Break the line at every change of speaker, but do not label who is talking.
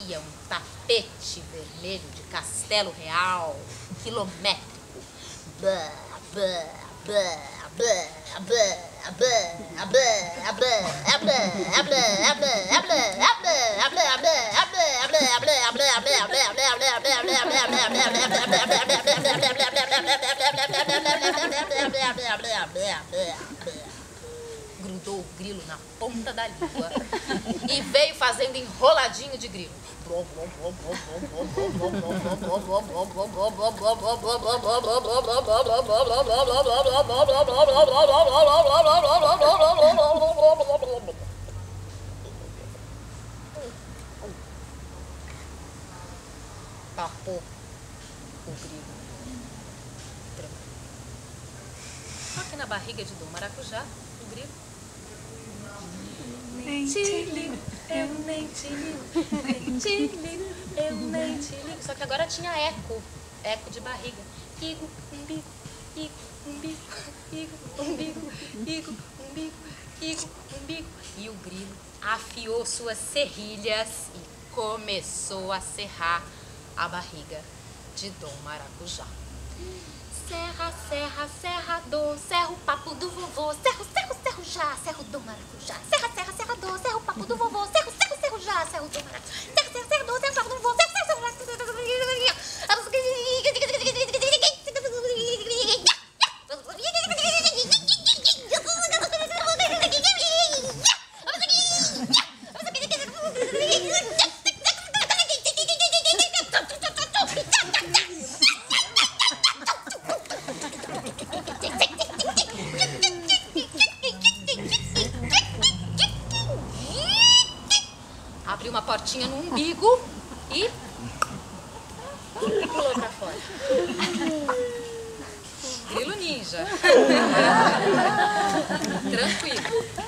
parecia um tapete vermelho de Castelo Real, quilométrico. Blá, blá, blá, blá, blá, blá, blá, blá, grudou o grilo na ponta da língua e veio fazendo enroladinho de grilo. Papou o grilo. Só que na barriga de Dom Maracujá, o grilo. Nem te ligo, eu nem te ligo, nem te ligo, eu nem te ligo. Só que agora tinha eco de barriga. Igo, umbigo, igo, umbigo, igo, umbigo, igo, umbigo, igo, umbigo. E o grilo afiou suas serrilhas e começou a serrar a barriga de Dom Maracujá. Serra, serra, serrador, serra o papo do vovô, serro, serro, serro já, serro Dom Maracujá. Serra, serra, serrador, serra o papo do vovô, serro, serro, serro já, serro Dom Maracujá. Serra, serra, serrador, serra o papo do vovô, serro, serro, serro já, serro Dom abriu uma portinha no umbigo e pulou pra fora. Grilo ninja. Tranquilo.